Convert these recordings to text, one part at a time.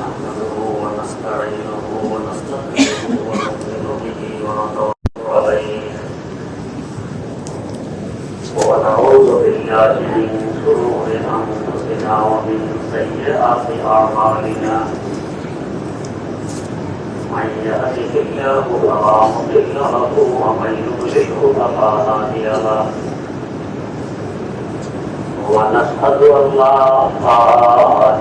نحمده ونستعينه ونستغفره ونؤمن به ونتوكل عليه ونعوذ بالله من شرور أنفسنا ومن سيئات أعمالنا من يهده الله فلا مضل له ومن يضلله فلا هادي له ونشهد أن لا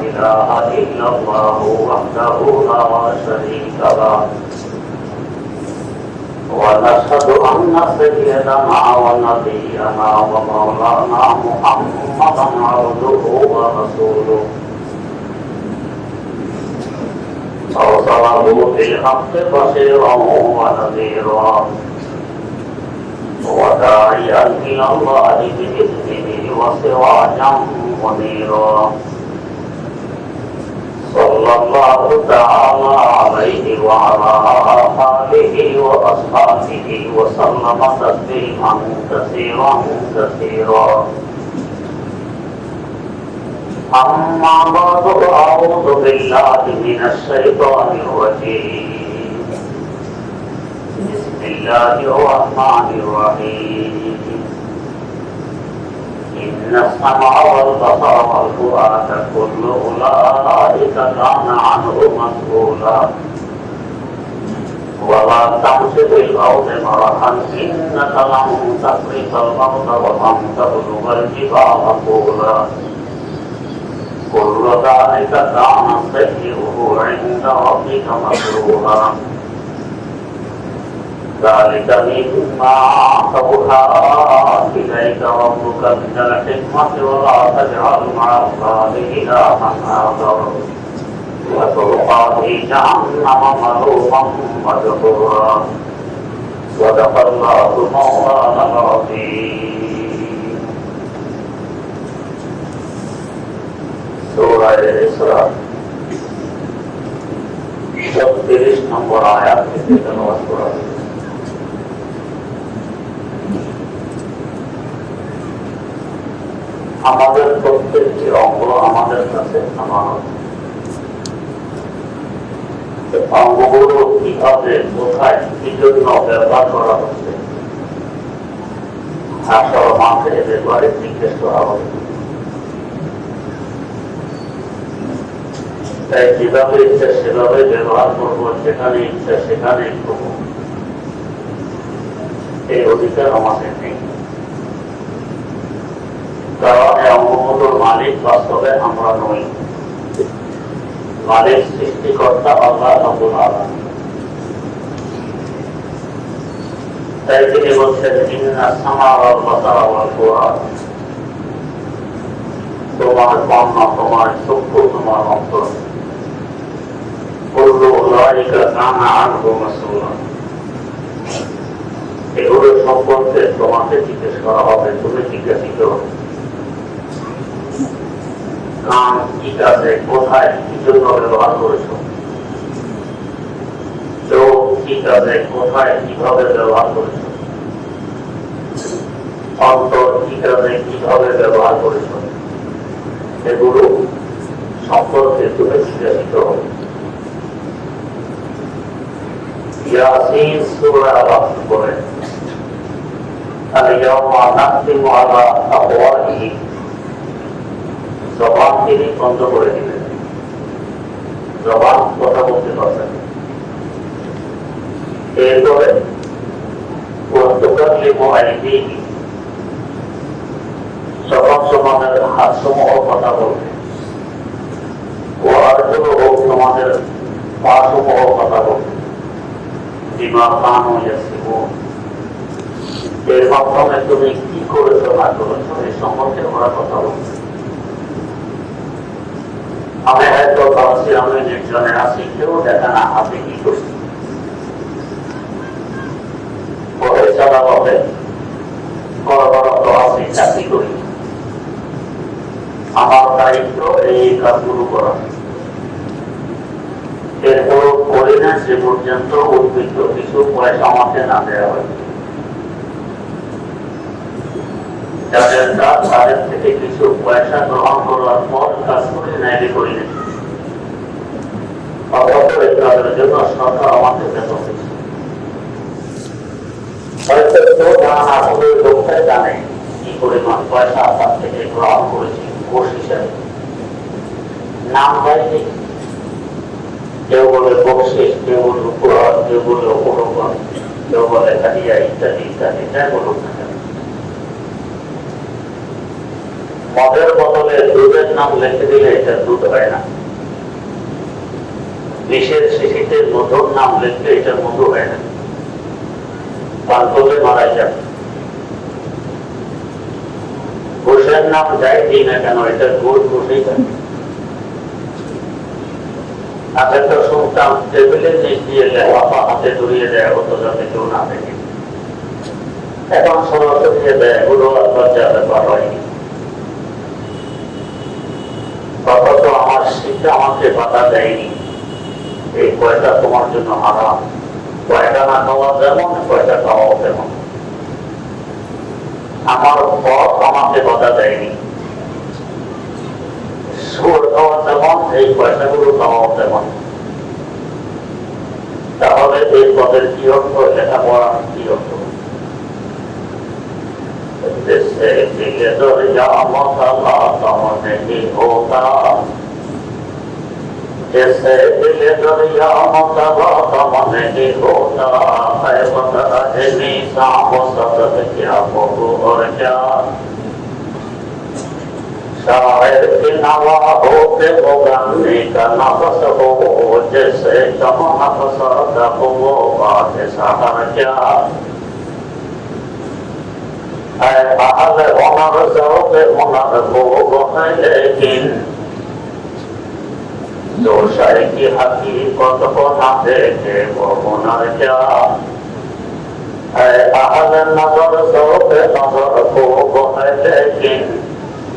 إله إلا الله وحده لا شريك له ونشهد أن سيدنا ونبينا ومولانا محمدا عبده ورسوله أرسله بالحق بشيرا ونذيرا وداعيا إلى الله بإذنه وسراجا منيرا صلى الله تعالى عليه وعلى آله وأصحابه وسلم تسليما كثيرا كثيرا أما بعد أعوذ بالله من الشيطان الرجيم بسم الله الرحمن الرحيم إن السمع والبصر والفؤاد كل أولئك كان عنه مسؤولا ولا تمش في الأرض مرحا إنك لن تخرق الأرض ولن تبلغ الجبال طولا كل ذلك كان سيئه عند ربك مكروها ذلك مما أوحى إليك ربك من الحكمة ولا تجعل مع الله إلها آخر وتلقى في جهنم ملوما مدحورا صدق الله مولانا العظيم. سورة الإسراء 36 নম্বর আয়াত থেকে তেলাওয়াত করা হয়েছে। আমাদের প্রত্যেকটি অঙ্গ আমাদের কাছে আমানত। অঙ্গগুলো কিভাবে কোথায় কি জন্য ব্যবহার করা হচ্ছে হাসর মাঠে ব্যাপারে জিজ্ঞেস করা হবে। তাই যেভাবে ইচ্ছা সেভাবে ব্যবহার করবো, যেখানে ইচ্ছা সেখানে করবো, এই অধিকার আমাদের নেই। কারণ এই অঙ্গগুলোর মালিক বাস্তবে আমরা নই, মালিক সৃষ্টিকর্তা আল্লাহ রাব্বুল আলামিন। তাই তিনি বলছেন ইন্নাস সামা ওয়াল বাসারা ওয়াল ফুআদ, তোমার কর্ণ, তোমার চক্ষু, তোমার অন্তর, কুল্লু উলাইকা কানা আনহু মাসউলা, এগুলো সম্পর্কে তোমাকে জিজ্ঞেস করা হবে, তুমি জিজ্ঞাসিত হবে। কান কি কাজে, কোথায়, কি জন্য ব্যবহার করেছ, চোখ কি কাজে, কোথায়, কিভাবে ব্যবহার করেছ, অন্তর কি কাজে, কিভাবে ব্যবহার করেছ, এগুলো সম্পর্কে তুমি জিজ্ঞাসিত হবে। ইয়াসিন সূরা আরাফ পড়ে আল-ইয়াওমা নাখতিমু আলা আফওয়াহিহিম, জবান তিনি বন্ধ করে দিলেন, জবান কথা বলতে পারছেন। এরপরে ওয়াতুকাল্লিমু আইদিহিম, জবান সমানের হাত সমূহ কথা বলবে, ওয়ারজুলুহুম তোমাদের পা সমূহ কথা বলবে, বিমা কানু ইয়াসিবুন, এর মাধ্যমে তুমি কি করেছো না করেছো এই সম্পর্কে ওরা কথা বলবে। আমি হয়তো ভাবছি আমি নির্জনে আছি, কেউ দেখা না হাতে কি করছি, পরে চলা হবে বড় বড় তো আছে চাকরি করি, আমার দায়িত্ব এই কাজগুলো করা। এরপর করি না সে পর্যন্ত উদ্বৃত্ত কিছু পয়সা আমাকে না দেওয়া হয়। যাদের কাজ তাদের থেকে কিছু পয়সা গ্রহণ করার পর কাজ করে ন্যায় করি না। পরিবারের জন্য সরকার আমাকে বেতন দিচ্ছে। হয়তো কেউ জানা হলে লোকটা জানে কি পরিমাণ পয়সা তার থেকে গ্রহণ করেছি ঘুষ হিসাবে। নাম হয়নি, কেউ বলে বকশিস, কেউ বলে উপহার, কেউ বলে উপরোপণ, কেউ বলে কাটিয়া ইত্যাদি ইত্যাদি, যাই বলুক না কেন। মদের বদলে দুধের নাম লিখে দিলে এটা দুধ হয় না, বিষের শিশিতে মধুর নাম লিখলে এটা মধু হয় না, পান করলে মারা যাবে। ঘুষের নাম যাই দিই না কেন এটা ঘুষ ঘুষেই থাকে। আগে তো শুনতাম টেবিলের নিচ দিয়ে লেখা হাতে ধরিয়ে দেয় হতো যাতে কেউ না দেখে, এখন সরাসরি দেয়, এগুলো আর লজ্জার ব্যাপার হয়নি। অথচ আমার শিক্ষা আমাকে বাধা দেয়নি, এই পয়সা তোমার জন্য হারাম, পয়সা না খাওয়া যেমন পয়সা খাওয়াও তেমন। আমার পথ আমাকে বাধা দেয়নি, সুর খাওয়া যেমন এই পয়সাগুলো খাওয়াও তেমন। তাহলে এই পদের কি অর্থ, লেখাপড়ার কি অর্থ? जिससे दिल दरिया मसला समझ नहीं होता, जिससे दिल दरिया मसला समझ नहीं होता, है बता निशान सतत क्या बहु और क्या। शायर की नवा हो के वो गाने का नफस हो, जैसे जमा नफस हो वो बात सहार क्या। अहल हुनर ज़ौक़ हुनर लोग हैं, लेकिन जो शय की हकीकत को न देखे वो हुनर क्या। अहल नज़र ज़ौक़ नज़र लोग हैं, लेकिन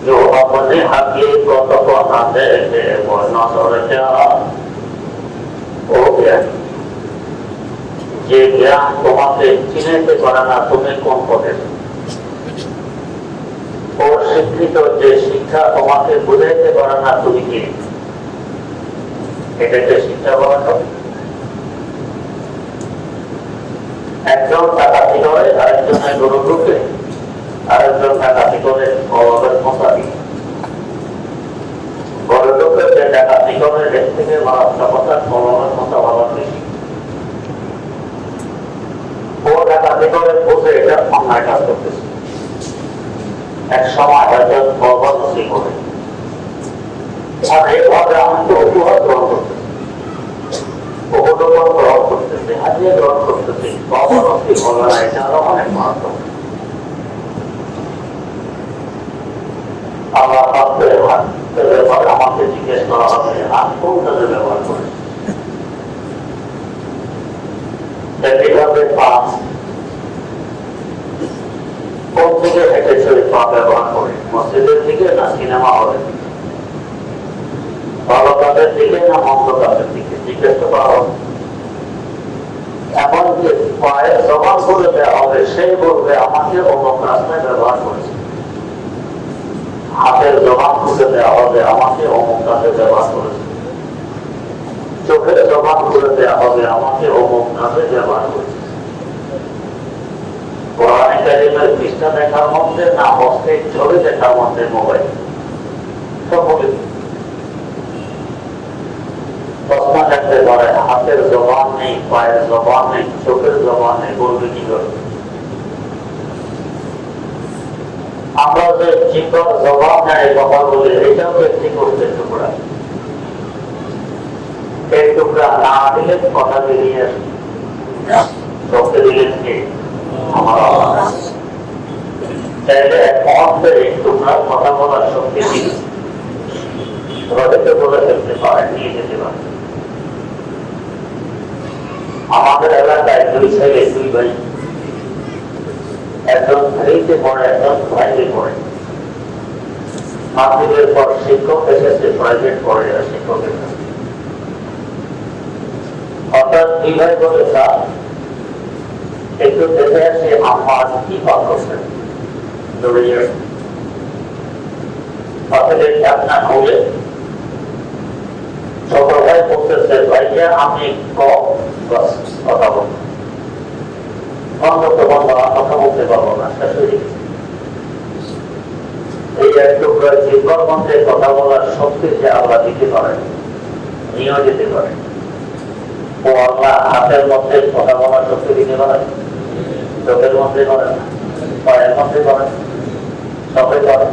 जो अपनी हकीकत को न देखे वो नज़र क्या। हो गया যে জ্ঞান তোমাকে চিনাইতে পারে না তুমি কোন পথে, ও শিক্ষিত যে শিক্ষা তোমাকে বুঝাইতে পারে না তুমি কি, এটাকে শিক্ষা বলা হবে। একজন ডাকাতি করে, আরেকজনের গরু ঢুকে, আরেকজন ডাকাতি করে অভাবের মশা দিয়ে গরু ঢুকে, যে ডাকাতি করে এর থেকে মারাত্মকতা অভাবের মশা ভাবার বেশি। ও ডাকাতি করে বুঝে এটা অন্যায় কাজ করতেছে, এক সময় হয়তো অবনতি করে, আর এইভাবে আমাকে উপহার গ্রহণ করতেছে, উপদ্রবণ গ্রহণ করতেছে, হাতিয়ে গ্রহণ করতেছে, অবনতি হবে না, এটা আরো অনেক মারাত্মক। আল্লাহ হাতের ব্যাপারে আমাকে জিজ্ঞেস করা হবে হাত কোন কাজে ব্যবহার করে। একইভাবে পা কোন দিকে হেঁটেছে পা ব্যবহার করে, মসজিদের দিকে না সিনেমা হলের দিকে, ভালো কাজের দিকে না মন্দ কাজের দিকে, জিজ্ঞেস তো করা হবে। এমনকি পায়ের জবান করে দেওয়া হবে, সেই বলবে আমাকে অমুক রাস্তায় ব্যবহার করেছে। হাতের জবান খুলে দেওয়া হবে, আমাকে অমুক কাজে ব্যবহার করেছে। চোখের জবান খুলে দেওয়া হবে, আমাকে অমুক কাজে ব্যবহার করেছে। কোরআনে কারিমের পৃষ্ঠা দেখার মধ্যে না হস্তে ছবি দেখার মধ্যে মোবাইল সব বলে প্রশ্ন থাকতে পারে, হাতের জবান নেই, পায়ের জবান নেই, চোখের জবান নেই, বলবে কি করে? আমরা যে চিকর জবান নেয় কথা বলি, এটাও একটি গোষ্ঠের টুকরা। এই টুকরা না দিলে কথা বেরিয়ে আসে, চোখে দিলেন কে? চাইলে মহত্বের এই টুকরার কথা বলার শক্তি দিন, রোদেকে বলে ফেলতে পারে, নিয়ে যেতে পারে। আমাদের এলাকায় দুই ছেলে দুই ভাই, একজন থ্রিতে পড়ে, একজন ফাইভে পড়ে। মাধ্যমিকের পর শিক্ষক এসেছে প্রাইভেট পড়ে শিক্ষকের কাছে। অর্থাৎ দুই ভাই বলে স্যার একটু দেখে আসে আমার কি পাক করছেন, দৌড়িয়ে পাথরের ঢাকনা খুলে ছোট ভাই বলতেছে ভাইকে যে আমি কম কথা বলবো, বন্ধ কথা বলতে পারবো না, শেষ হয়ে গেছে। এই এক টুকরা জীবন মধ্যে কথা বলার শক্তি যে আল্লাহ দিতে পারেন, নিয়েও দিতে পারেন। ও আল্লাহ হাতের মধ্যে কথা বলার শক্তি দিতে পারেন, চোখের মধ্যে করেন না, পায়ের মধ্যে করেন, সবে করেন।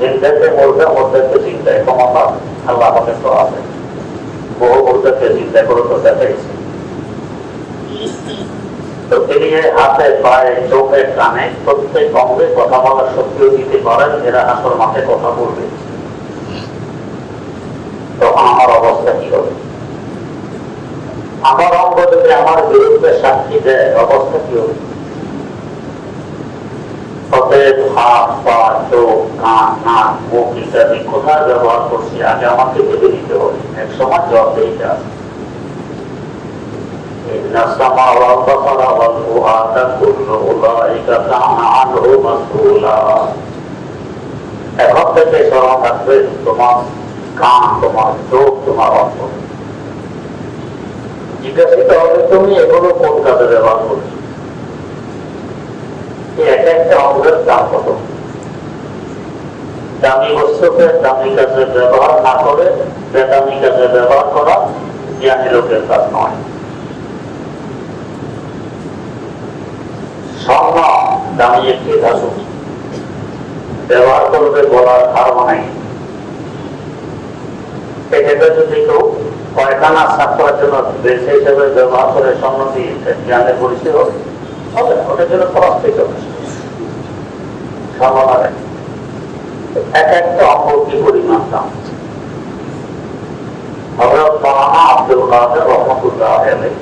চিন্তাকে মধ্যে চিন্তায় ক্ষমতা আল্লাহ আমাকে তো আছে, বহু মুহূর্তে চিন্তা করে তো দেখাইছে। তো তিনি হাতে পায়ে চোখে কানে প্রত্যেক অঙ্গে কথা বলার শক্তিও দিতে পারেন। এরা আসল মাঠে কথা বলবে, তো আমার অবস্থা কি হবে? আমার অঙ্গ যদি আমার বিরুদ্ধে সাক্ষী দেয়, অবস্থা কি হবে? অতএব হাত পা চোখ কান নাক মুখ ইত্যাদি কোথায় ব্যবহার করছি আগে আমাকে ভেবে নিতে হবে, এক সময় জবাব দিতে আছে। এখন থেকে স্মরণ রাখবে তোমার কান, তোমার চোখ, তোমার অন্তর। জিজ্ঞাসিত হবে তুমি এগুলো কোন কাজে ব্যবহার করছো? এক একটা অঙ্গের দাম কত? দামি বস্তুকে দামি কাজে ব্যবহার না করে বেদামি কাজে ব্যবহার করা জ্ঞানী লোকের কাজ নয়। স্বর্ণ দামি একটি ধাতু, ব্যবহার করবে বলার ধারণা নেই। এটাকে যদি কেউ কয়খানা সাফ করার জন্য বেশি হিসেবে ব্যবহার করে স্বর্ণ দিয়ে জ্ঞানের পরিচয় হবে, হবে না। ওটার জন্য খরচ থেকে স্বর্ণ লাগে। এক একটা অঙ্গ কি পরিমাণ দাম। হযরত মাওলানা আব্দুল কাদের রহমাতুল্লাহ আলাইহি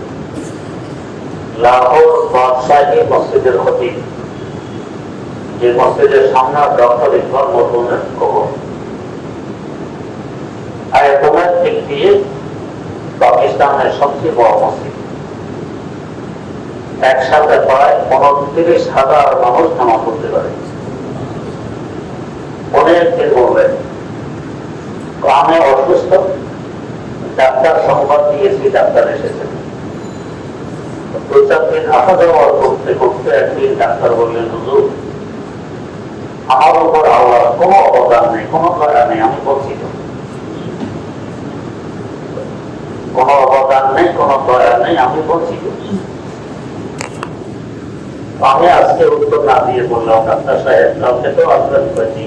লাহোর বাদশাহী মসজিদের খতিব, যে মসজিদের সামনে ডক্টর ইকবাল মরহুমের কবর, আয়তনের দিক দিয়ে পাকিস্তানের সবচেয়ে বড় মসজিদ। একসাথে প্রায় 29,000 মানুষ নামাজ পড়তে পারে। অনেককে বললেন আমি অসুস্থ, ডাক্তার সংবাদ দিয়েছি, ডাক্তার এসেছেন। 2-4 দিন আসা যাওয়া করতে করতে একদিন ডাক্তার বললেন হুজুর আমার উপর আল্লাহর কোনো অবদান নেই, কোনো দয়া নেই, আমি বলছি তো কোনো অবদান নেই, কোনো দয়া নেই, আমি বলছি তো। আমি আজকে উত্তর না দিয়ে বললাম ডাক্তার সাহেব কালকে তো আসবেন, বলছি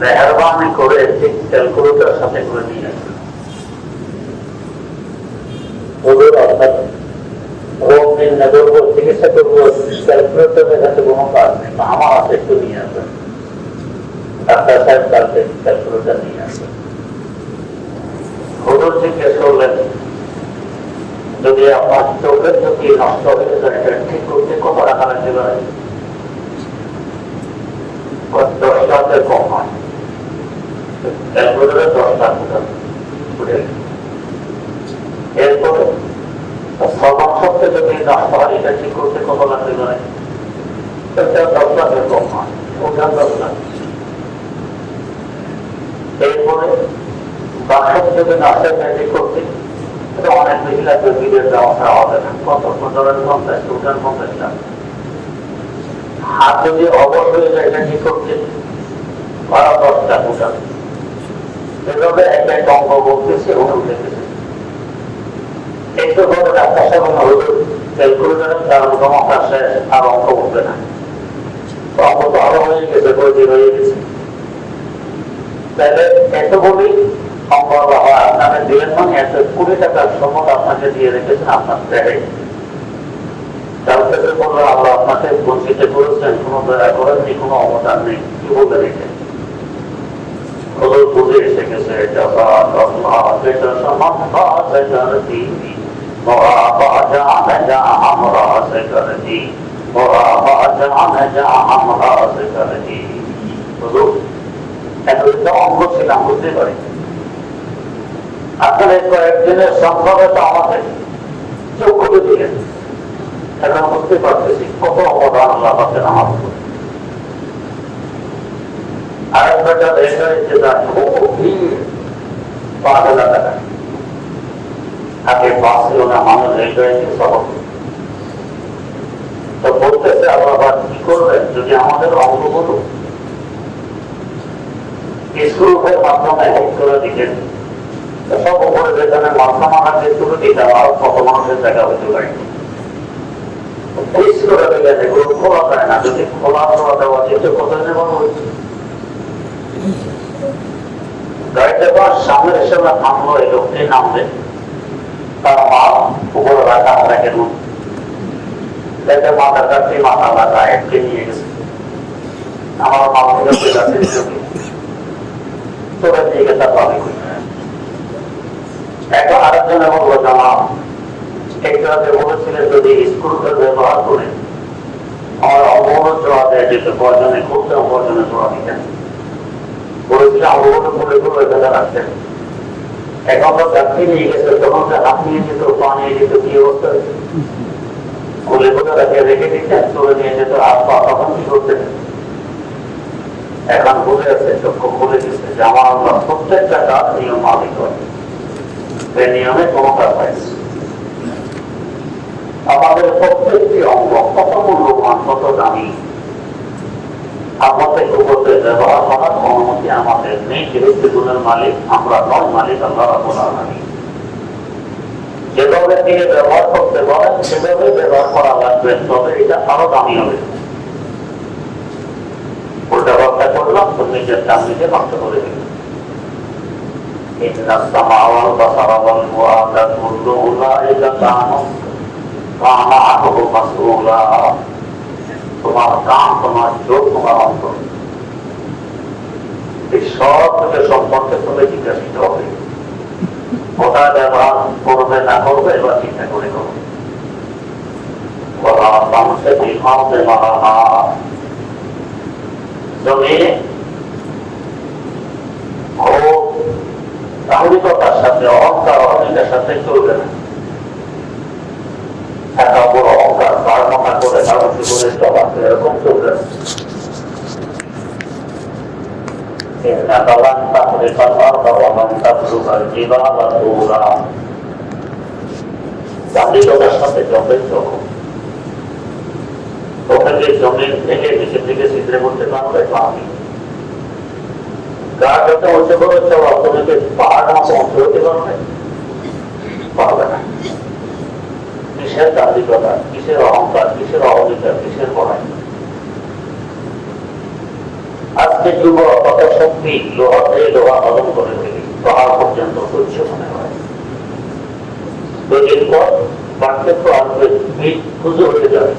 মেহরবানি করে ঠিক ক্যালকুলেটার সাথে করে নিয়ে আসবেন। ওদের অর্থাৎ রোগ নির্ণয় করবো, চিকিৎসা করবো, ক্যালকুলেটারের কাছে কোনো কাজ নেই, আমার হাতে একটু নিয়ে আসবেন। ডাক্তার সাহেব কালকে ক্যালকুলেটার নিয়ে আসবেন। হুজুর জিজ্ঞেস করলেন যদি আপনার চোখের যদি নষ্ট হয়ে যায় ঠিক করতে কত টাকা লাগতে পারে? 10 লাখের কম হয়। ক্যালকুলেটারে 10 লাখ উঠে। এরপরে শ্রবণ শক্তি যদি নষ্ট হয় এটা ঠিক করতে কত লাগতে পারে? 10 লাখের কম হয়, ওটা 10 লাখ। এরপরে বাসক যদি নষ্ট হয় ঠিক করতে অনেক বেশি লাগবে, বিলের ব্যবস্থা হবে না। কত 50 ওটার 50 লাখ। হাত যদি অবশ হয়ে যায় এটা ঠিক করতে 12-10 লাখ ওটার। এভাবে একটা একটা অঙ্গ বলতেছে ওটা উঠেছে। একটু বড় ডাক্তার সাহেব হুজুর ক্যালকুলেটারের কারণ ক্ষমতা শেষ, আর অঙ্ক বলবে না। অঙ্ক তো আরো হয়ে গেছে, বইটি হয়ে গেছে। তাহলে এত বলি অঙ্ক আপনাকে দিলেন মানে 120 টাকার সম্পদ আপনাকে দিয়ে রেখেছেন আপনার দেহে। তার কাছে বললো আল্লাহ আপনাকে বঞ্চিত করেছেন, কোনো দয়া করেননি, কোনো অবদান নেই, কি বলে রেখে বুঝে এসে গেছে এটা আমরা অঙ্গ ছিলাম বুঝতে পারি আপনার এই কয়েকদিনের সম্ভবত আমাদের চক্ষু দিলেন এখন বুঝতে পারতেছি কত অবদান আল্লাহ পাচ্ছেন আমার উপর আরেকটা দেশ হয়েছে তার খুব ভিড় 5,000 টাকা আগে বাস ছিল না মানুষ রেল হয়েছে সহজ তো বলতেছে আবার কি করবেন যদি আমাদের অঙ্গগুলো স্ক্রুপের মাধ্যমে ঠিক করে দিতেন সব উপরে যেখানে মাথা মাথা যে স্ক্রু দিতাম আরো কত মানুষের জায়গা হতে পারে করে দিলেন এগুলো খোলা যায় না যদি খোলা দেওয়া যেত কোথায় নেওয়া হয়েছে গাড়িটা বাস সামনে এসে থামলো এই লোকটি নামবে তার মা উপরে রাখা রাখেন দেখে মাথার কাছে মাথা লাগা একটি নিয়ে গেছে আমার মা চলে দিয়ে গেছে পাবে এখন আরেকজনে বলবো জামা একটাতে বলেছিলেন যদি স্ক্রুটা ব্যবহার করে আমার অবগত জোড়া দেয় যেতে প্রয়োজনে করতে প্রয়োজনে জোড়া দিতেন বলেছিলেন অবগত করে করে দেখা রাখতেন এখন তো যাত্রী নিয়ে গেছে তখন তো হাত নিয়ে যেত পা নিয়ে যেত কি অবস্থা হয়েছে খুলে খুলে রেখে দিতেন চলে নিয়ে যেত হাত পা তখন কি করতেন এখন বুঝে আছে চক্ষু খুলে গেছে যে আমার আল্লাহ প্রত্যেকটা কাজ নিয়ম মালিক হয় সে নিয়মে কোনো কাজ হয়েছে আমাদের প্রত্যেকটি অঙ্গ কত মূল্যবান কত দামি আমাদের উপরে ব্যবহার করার অনুমতি আমাদের নেই যেহেতু গুণের মালিক আমরা নয় মালিক আল্লাহ রাব্বুল আলামিন যেভাবে তিনি ব্যবহার করতে বলেন সেভাবে ব্যবহার করা লাগবে তবে এটা আরো দামি হবে উল্টা ব্যবস্থা করলাম তো নিজের দাম নিজে নষ্ট করে দিল তোমার কান তোমার চোখ তোমার অন্তর এই সব কিছু সম্পর্কে তুমি জিজ্ঞাসিত হবে কোথায় ব্যবহার করবে না করবে এবার চিন্তা করে করবে জমিনে খুব তাহলিকতার সাথে অহংকার অহমিকার সাথে চলবে না একটা বড় অহংকার তার কথা করে সাহসী করে চলা এরকম চলবে না তাহলিকতার সাথে চলবে তখন ওখানে জমিন থেকে নিচের দিকে ছিদ্রে করতে পারবে পানি গাছ যত উঁচু করে চলা তোমাকে পাহাড় মতো উঁচু হতে পারবে পারবে না কিসের দার্মিকতা কিসের অহংকার কিসের অহমিকার কিসের বড়াই আজকে যুব কত শক্তি লোহা থেকে লোহা হজম করে ফেলি পাহাড় পর্যন্ত তুচ্ছ মনে হয় দুদিন পর পার্থক্য আসবে পুজো হয়ে যাবে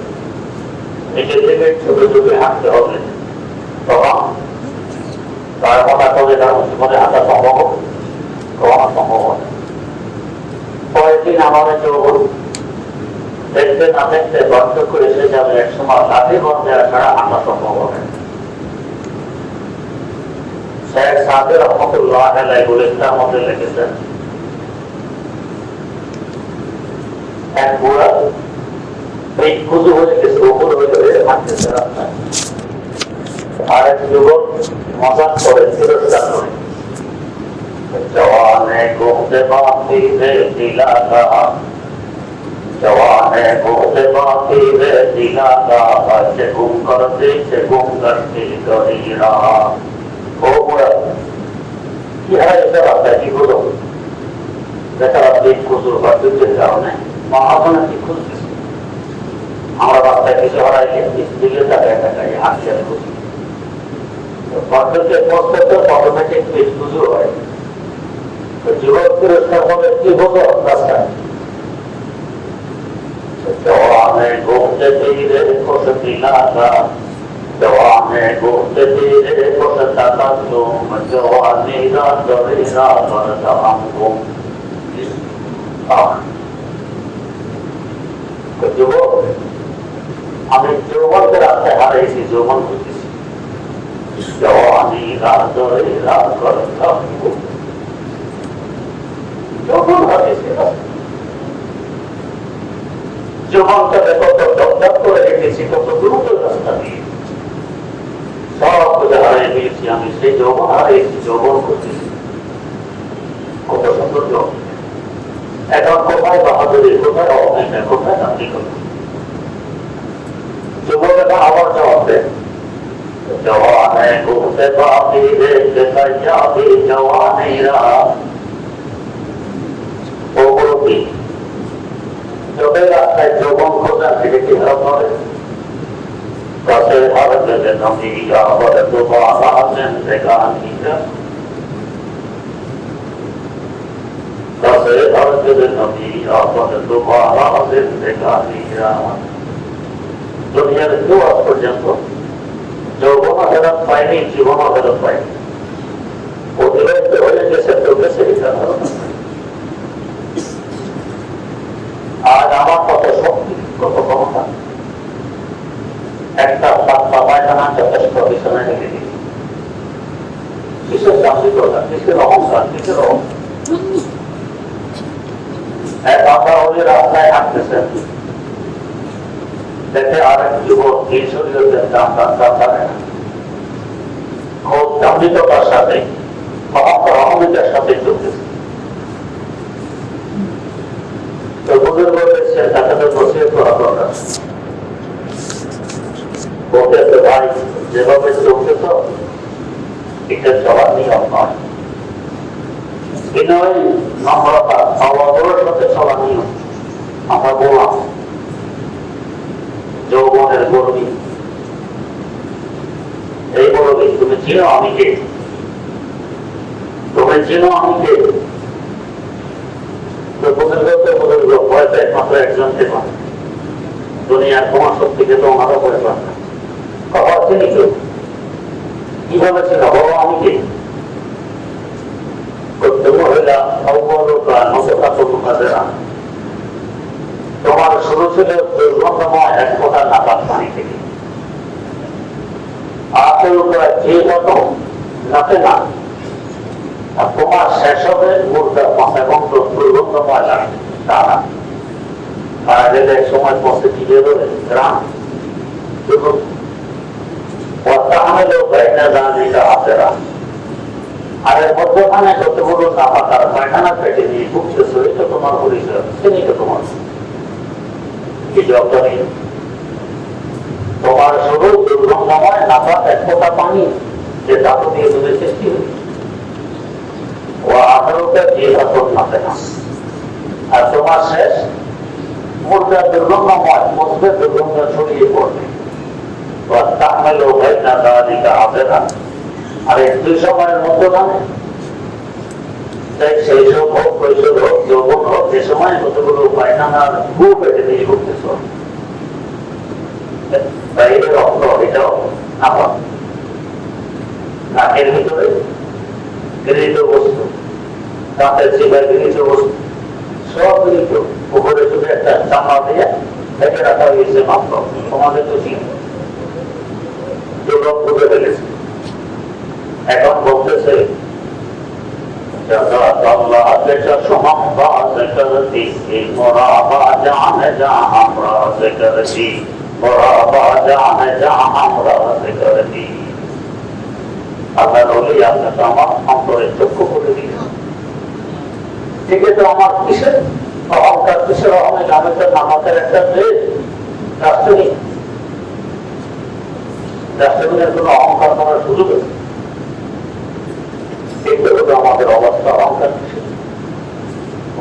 নিজের থেকে ছোট ছোট হাঁটতে হবে তখন তার কথা করে তার জীবনে হাঁটা সম্ভব কখনো সম্ভব হবে কয়েকদিন আমাদের যৌবন দেখতে না দেখতে পার্থক্য এসে যাবে এক সময় লাঠি বন্ধ দেওয়া ছাড়া হাঁটা সম্ভব হবে শেখ সাদের রহমতুল্লাহ আলাইহি বলে তার মধ্যে লিখেছেন এক বুড়া এই খুঁজু হয়ে গেছে ওপর হয়ে হাঁটতেছে রাস্তায় আর এক যুবক মজাক করে তিরস্কার করে জওয়ানে ঘুমতে বাকি রে দিলাগা জওয়ানে ঘুমতে বাকি রে দিলাগা সে ঘুম করতে গরিরা ও বুড়া কি হয় এটা রাস্তায় কি করো দেখা রাস্তায় খুঁজুর বা যুদ্ধের কারণে মহাজনে কি খুঁজতেছে আমরা রাস্তায় কিছু হারাইলে দিকে তাকায় তাকাই হাসি আর খুশি পদ্ধতি প্রত্যেকটা অটোমেটিক পেজ খুঁজু হয় যুবক পুরস্কার হবে কি হতো রাস্তায় জওয়ানে ঘুমতে ধীরে কোষে দিলাগা জওয়ানে ঘুমতে ধীরে কোষে তাকাতুম জওয়ানি রাতরে রাতরতাম ঘুম যুবক আমি যৌবনকে রাস্তায় যৌবন করতেছি, জওয়ানি রাজরে রাজ করে যৌবন হারিয়েছে। যৌবনটাকে কত দরদার করে রেখেছি, কত দ্রুত রাস্তা দিয়ে সব কিছু হারিয়ে দিয়েছি আমি। সেই যৌবন হারিয়েছি, যৌবন করতেছি, কত সুন্দর যৌবন। এখন কোথায় বাহাদুরি, কোথায় অভিনয়, কোথায় নাতি করবে? যুবকেরা আবার জবাব দেন, জওয়ানে ঘুরতে বাকি রেখে যাবি জওয়ানেরা। ওগুলোকে চোখের রাস্তায় যৌবন খোঁজা থেকে কি হার করে? কাছে হার গেলে নবী আবার দুবারা জিন্দেগানিরা, কাছে হার গেলে নবী আবার দুবারা জিন্দেগানিরা। দুনিয়ার কেউ আজ পর্যন্ত যৌবন ফেরত পায়নি, জীবন ফেরত পায়নি। অতিবাহিত হয়ে গেছে তো গেছে। আজ আমার কত শক্তি, কত ক্ষমতা, একটা পাত্তা পায়খানা যথেষ্ট বিছানায় রেখে দিয়েছি। কিসের দাম্ভিকতা, কিসের অহংকার, কিসের অহংকার? এক আমরা ওই রাস্তায় হাঁটতেছেন, দেখে আরেক যুবক এই শরীরের দাম পারে না, খুব দাম্ভিকতার সাথে অহংকার অহমিকার সাথে চলতেছে। তো বুজুর্গ রয়েছে, তাকে তো বসিয়ে করা দরকার। বলতেছে ভাই যেভাবে চলতেছ এটা চলার নিয়ম নয়, বিনয় নম্রতা অবদরের সাথে চলার নিয়ম। আমরা বললাম যৌবনের গর্বী, এই বলবি তুমি চিনো আমি কে, তুমি চিনো আমি কে? তো বুজুর্গ ভয় তো একমাত্র একজনকে পান, দুনিয়ার তোমার শক্তিকে তো ওনারা ভয় পান না। কথা চিনি কেউ কিভাবে ছিল বাবা আমি কে? মহিলা অবলোকা নকটা কাজেরা, তোমার শুরু ছিল দুর্গন্ধময় এক ফোঁটা নাপাক পানি থেকে, আখের উপরে যে মতো নাতে না, আর তোমার শেষ হবে মুর্দা এবং দুর্গন্ধময় লাগে তা না। মারা গেলে এক সময় পথে টিকে দেবে গ্রাম আর এর মধ্যখানে যতগুলো নাপাকার পায়খানা পেটে নিয়ে ভুগতেছে, এটা তোমার পরিচয়, সেটা তোমার কি জবাবদারি? তোমার শুধু দুর্গন্ধময় নাপাক এক ফোঁটা পানি, যে ধাতু দিয়ে তুমি সৃষ্টি হয়েছে, ও 18টা যে ধাতু নাপে না। আর তোমার শেষ মুর্দা দুর্গন্ধময়, মধ্যে দুর্গন্ধ ছড়িয়ে পড়বে। আর এই দুই সময়ের মধ্যখানে সেই সব হোক, কৈশোর হোক, যৌবন হোক, যে সময় কতগুলো পায়খানার গু পেটে দিয়ে ঘুরতেছ, বাইরে রক্ত এটাও নাপাক, নাকের ভিতরে গৃহীত বস্তু, দাঁতের চিবায় গৃহীত বস্তু, সব গৃহীত। উপরে শুধু একটা চামড়া দিয়ে ঢেকে রাখা হয়েছে মাত্র। তোমাদের তো চিনি যুবক ডুবে ফেলেছে, এখন বলতেছে আপনার হলেই আপনাকে আমার অন্তরে চক্ষু করে দিলেন। ঠিক আছে, আমার কিসের অহংকার, কিসের অহংকার? আমি তো নামাজের একটা রাষ্ট্রহীন, রাষ্ট্রহীনের কোন অহংকার করার সুযোগ আছে? দেখতে হবে আমাদের অবস্থা। অহংকার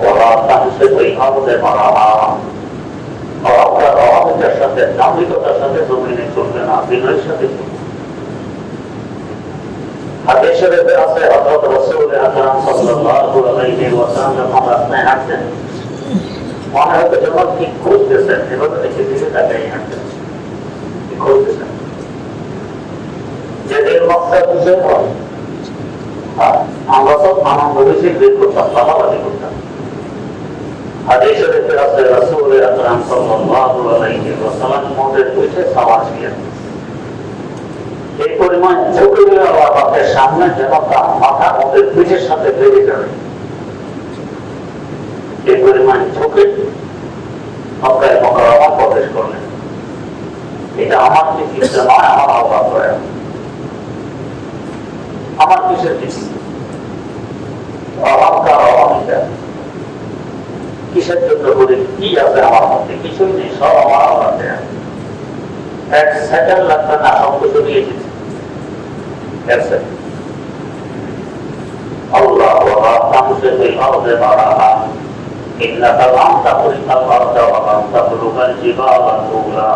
ওরা তাহলে ওই ভারতে মারা অহংকার অহমিকার সাথে, দাম্ভিকতার সাথে জমিনে চলবে না, বিনয়ের সাথে চলবে। হাদিসের আছে হযরত রাসূল আকরাম সাল্লাল্লাহু আলাইহি ওয়াসাল্লাম যখন রাস্তায় হাঁটতেন, মনে হতো যখন ঠিক খুঁজতেছেন, এভাবে দেখে দিকে তাকাই হাঁটতেন, ঠিক খুঁজতেছেন। যেদিন মক্কা বিজয় হয়, আমরা তো আনন্দ বেশি বের করতাম, পালাপালি করতাম। হাদিসের আছে রাসূল আকরাম সাল্লাল্লাহু আলাইহি ওয়াসাল্লাম মোটের পিঠে সাওয়ার ছিলেন। পরিমাণ ঝুঁকে দিলে আল্লাহ পাকের সামনে যেন তার মাথা ওদের পিঠের সাথে লেগে যাবে, এই পরিমাণ ঝুঁকে মক্কায় মুকাররমা প্রবেশ করলেন। এটা আমার চিকিৎসা নয়, আমার আল্লাহ করে, আমার কিসের চিকিৎসা? অহংকার, অহমিকা কিসের জন্য করে? কি আছে আমার মধ্যে? কিছুই নেই, সব আমার আল্লাহ দেয়া। এক সেকেন্ড লাগবে না, সব কিছু নিয়ে যেতে। আল্লাহ ওয়া তামসিকুল আরদে বারাহা ইন্নাকা লাম তাখরিকাল আরদা ওয়া লাম তাবলুগাল জিবালা তুলা।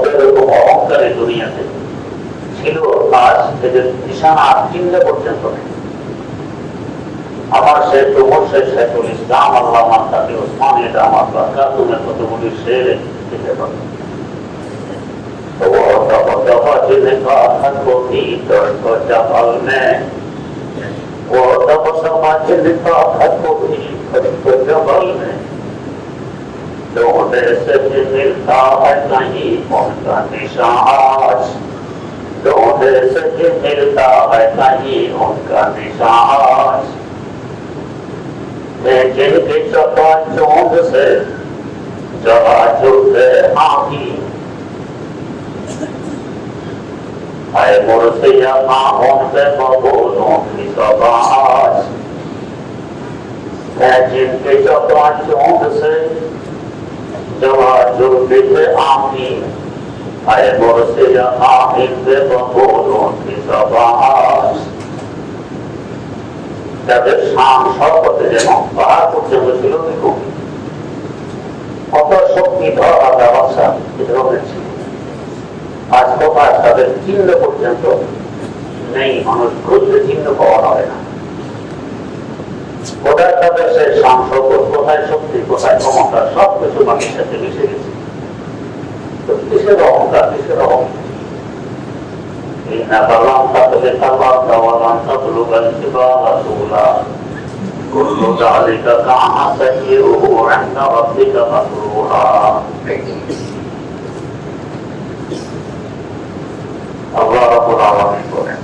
এরকম অহংকারের দুনিয়াতে ছিল আজ এদের নিশানা চিহ্ন পর্যন্ত নেই। আমার শেখ শেখ শেখুল ইসলাম আল্লামা তাকে ওসমানী দামাত বারকাতুহুর কতগুলি শের দিতে পারে। जिनका हक की दर्द जबल में, वो दबदबा जिनका हक की दर्द जबल में, लोटे से भी मिलता है नहीं उनका निशान, लोटे से भी मिलता है नहीं उनका निशान। जिनके चपा चौंध से जरा झुके आँखी, है मुर्सिया माहौन पे बबूलों की सबाज, है जिनके चपा चौंध से जरा झुके आँखी, है मुर्सिया माहौन पे बबूलों की सबाज। যাদের শান সর্বতে যেন পাহাড় পর্যন্ত ছিল কত শক্তি ধরা ব্যবস্থা ধরনের ছিল, আজ কোথায় তাদের চিহ্ন পর্যন্ত নেই। মানুষ খুঁজলে চিহ্ন পাওয়া হয় না। কোথায় তাদের সে শান সর্বত, কোথায় শক্তি, কোথায় ক্ষমতা, সবকিছু মাটির সাথে মিশে গেছে। তো কিসের অহংকার, কিসের অহংকার? إنك لم تخلق الأرض ولن تبلغ الجبال طولا كل ذلك كان سيئه عند ربك مكروها। আল্লাহ রাব্বুল আলামিন বলেন,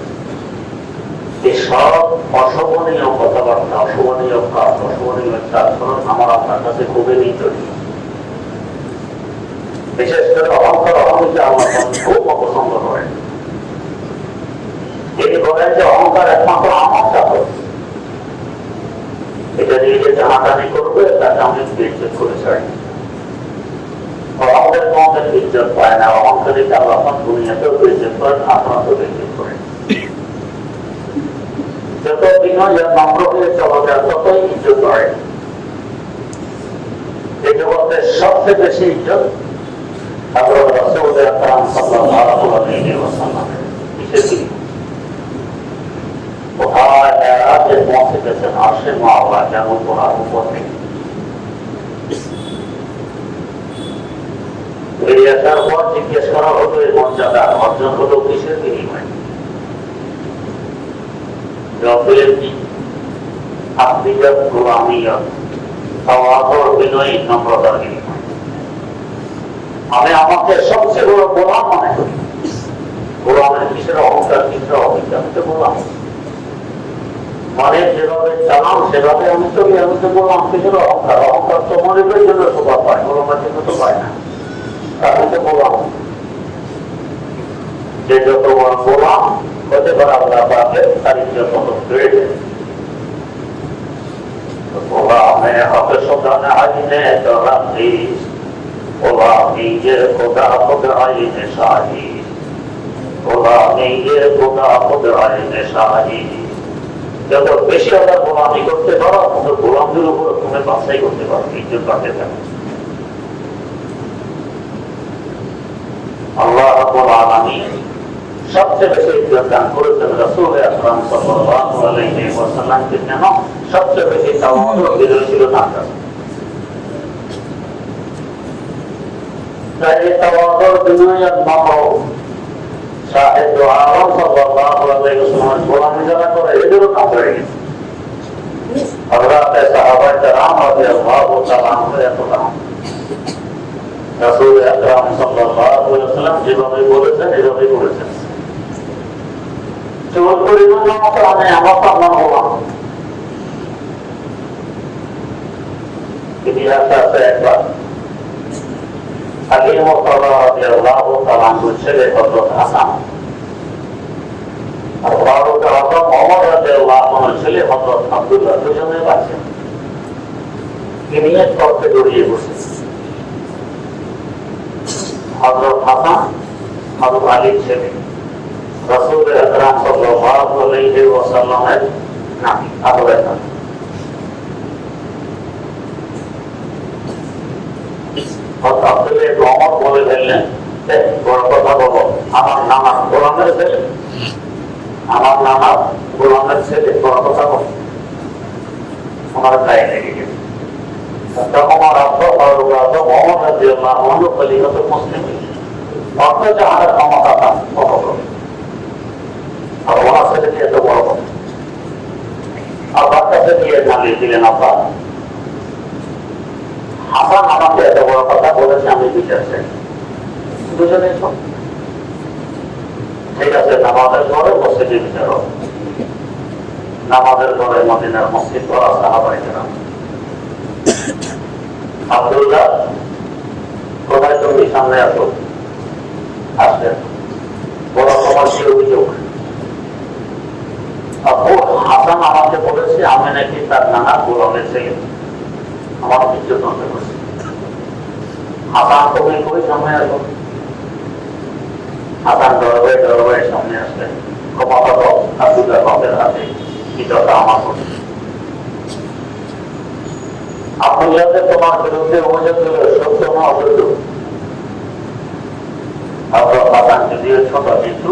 এসব অশোভনীয় কথাবার্তা, অশোভনীয় কাজ, অশোভনীয় আচরণ আমার আপনার কাছে খুবই নিন্দনীয়। বিশেষ করে অহংকার, অহমিকা আল্লাহ খুব অপছন্দ করেন। তিনি বলেন যে অহংকার একমাত্র আমার চাপ, এটা নিয়ে যে টানাটানি করবে তাকে আমি বিচ্ছেদ করে ছাড়ি। অহংকার তোমাদের বিচ্ছেদ পায় না, অহংকারীকে আল্লাহ দুনিয়াতেও বিচ্ছেদ করেন, আপনাকেও বিচ্ছেদ করেন। যত বিনয় নম্র হয়ে চলা যায় ততই ইজ্জত করে। এই জগতের সবচেয়ে বেশি ইজ্জত হযরত রাসূল আকরাম সাল্লাল্লাহু আলাইহি ওয়াসাল্লামের। কিসের কি? কোথায় মেরাজে পৌঁছে গেছেন, আরশে মাওলা যেমন কোরআন উপর থেকে বেরিয়ে আসার পর জিজ্ঞেস করা হলো এই মর্যাদা অর্জন হলো কিসের বিনিময়ে? জবাবের কি? আব্দিয়াত গোলামিয়াত, তাওয়াদুর, বিনয়ী, নম্রতার বিনিময়ে। আমি আমাকে সবচেয়ে বড় গোলাম মনে করি। গোলামের কিসের অহংকার, কিসের অহংকার? আমি তো গোলাম, মানে যেভাবে চালাম সেভাবে আমি চলি, আমি তো গোলাম। কিসের অহংকার? অহংকার তো মনিবের জন্য শোভা পায়, গোলামের জন্য তো পায় না। আমি তো গোলাম, যে যত বড় গোলাম হতে পারে আল্লাহ পাকের তার ইজ্জত তত বেড়ে যায়। গোলামে হক সদানে আইনে দরাতি, গোলামি যে খোদা খুদ আইনে শাহি, গোলামি যে খোদা খুদ আইনে শাহি। যত বেশি আল্লাহ গোলামি করতে পারো তত গোলামদের উপর তুমি বাছাই করতে পারো, ইজ্জত বাড়তে থাকে। আল্লাহ রাব্বুল আলামিন সবচেয়ে বেশি ইজ্জত দান করেছেন রাসূল আকরাম সাল্লাল্লাহু আলাইহি ওয়াসাল্লামকে। কেন? সবচেয়ে বেশি তাওয়াদু বিনয় ছিল তার কাছে। তাই তাওয়াদু বিনয় আর নম্র শাহেদ আলম সাল্লাল্লাহু আলাইহি ওয়াসাল্লামের গোলামি যারা করে এদেরও কাজ হয়ে গেছে। হযরত সাহাবায়ে কেরাম রাদিয়াল্লাহু তাআলা আনহুম এত দাম রাসূল আকরাম সাল্লাল্লাহু আলাইহি ওয়াসাল্লাম যেভাবে বলেছেন এভাবেই করেছেন। চুল পরিমাণ মতো আমি আমার পাল্লাম হলাম। ইতিহাসে আছে একবার আলী মুরতাযা রাদিয়াল্লাহু তাআলা আনহুর ছেলে হযরত হাসান আর ফারুক আযম ওমর রাদিয়াল্লাহু আনহুর ছেলে হযরত আব্দুল্লাহ দুজনে বাঁচেন। তিনি এক তর্কে জড়িয়ে বসেছেন। হযরত হাসান হযরত আলীর ছেলে, রাসূল আকরাম সাল্লাল্লাহু আলাইহি ওয়াসাল্লামের নাতি আবু বকর। হযরত আব্দুল্লাহ ওমর বলে ফেললেন, বড় কথা বলো, আমার নানা গোলামের ছেলে, আমার নানা গোলামের ছেলে, বড় কথা বলো। আমার গায়ে লেগে গেছে। আমার আব্বা ফারুক আযম ওমর রাদিয়াল্লাহু আনহু খলিফাতুল মুসলিমিন, অথচ আমার ক্ষমতা তার কত বড়, আর ওনার ছেলে কি এত বড় কথা। আব্বার কাছে গিয়ে জানিয়ে দিলেন, আব্বা হাসান আমাকে এত বড় কথা বলেছে, আমি বিচার চাই। দুজনে ঠিক আছে, নামাজের ঘরে বসে যে বিচার হবে। নামাজের ঘরে মদিনার মসজিদ করা সাহাবায়ে কেরাম। আব্দুল্লাহ, কোথায় তুমি? সামনে আসো। আসলেন। বড় তোমার কি অভিযোগ? আপু, হাসান আমাকে বলেছে আমি নাকি তার নানা গোলামের ছেলে, আমার ইজ্জত নষ্ট করছে। হাসান, তুমি কই? সামনে আসো। হাসান দরবারে সামনে আসলেন। ক্ষমতা তো আব্দুল্লাহ বাপের হাতে, ইজ্জতটা আমার করছে। আব্দুল্লাহকে তোমার বিরুদ্ধে অভিযোগ দিল, সত্য না অসত্য? হযরত হাসান যদিও ছোট, কিন্তু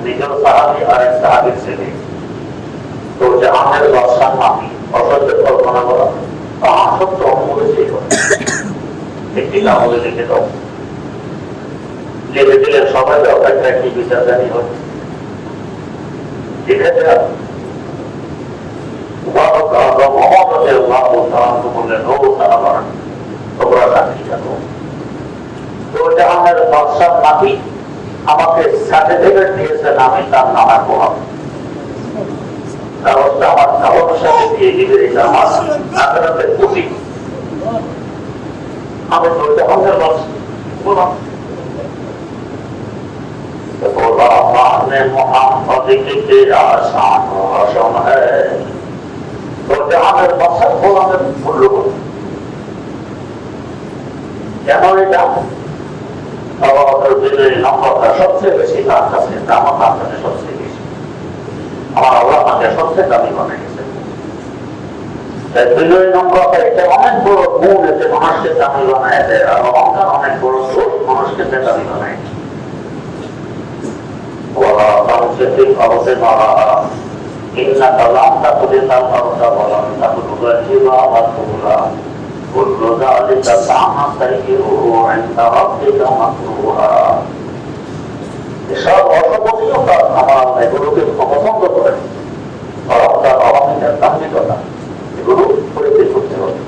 নিজের সাহাবী আর এক সাহাবীর ছেলে, তো জাহানের বাদশাহ নামি অসত্য কল্পনা করা সত্য বলেছে। একটি কাগজে লিখে দাও। লিখে দিলে সবাই একটা একটি বিচার জানি হয়। ঠিক আছে, আমাকে সার্টিফিকেট দিয়েছেন আমি তার নামের প্রভাব কাগজটা আমার কাগজের সাথে দিয়ে দিবে। আমার আদালতের খুশি, আমি তো জাহানের বাদশা বললাম। मोहम्मद की तेरा शान हशम है, तो जहां मकसद को हमें भूल কেন এটা? নম্বরটা সবচেয়ে বেশি তার কাছে, আমার তার কাছে সবচেয়ে বেশি, আমার আল্লাহ তাকে সবচেয়ে দামি বানিয়ে গেছে। বিজয়ী নম্বরটা এটা অনেক বড় গুণ, এতে মানুষকে দামি বানায় দেয়, আর অহংকার অনেক বড় দোষ, মানুষকে দামি বানায়। ولا تمسك الأرض مرها إنك لم تخلق الأرض ولم تبلغ الجبال طولا كل ذلك كان سيئه عند ربك مكروها। এসব অসম্পূর্ণতা আমার আল্লাহ এগুলোকে অপছন্দ করেন। অহংকার, অহমিকার, দাম্ভিকতা, এগুলো পরিত্যাগ করতে হবে।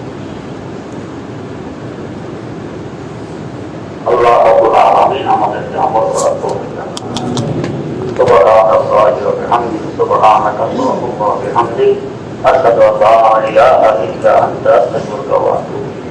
আল্লাহ রাব্বুল আলামিন আমাদেরকে আমল করার তৌফিক দান করুন। سبحان الله وبحمده سبحانك اللهم وبحمدك أشهد أن لا إله إلا أنت أستغفرك وأتوب إليك।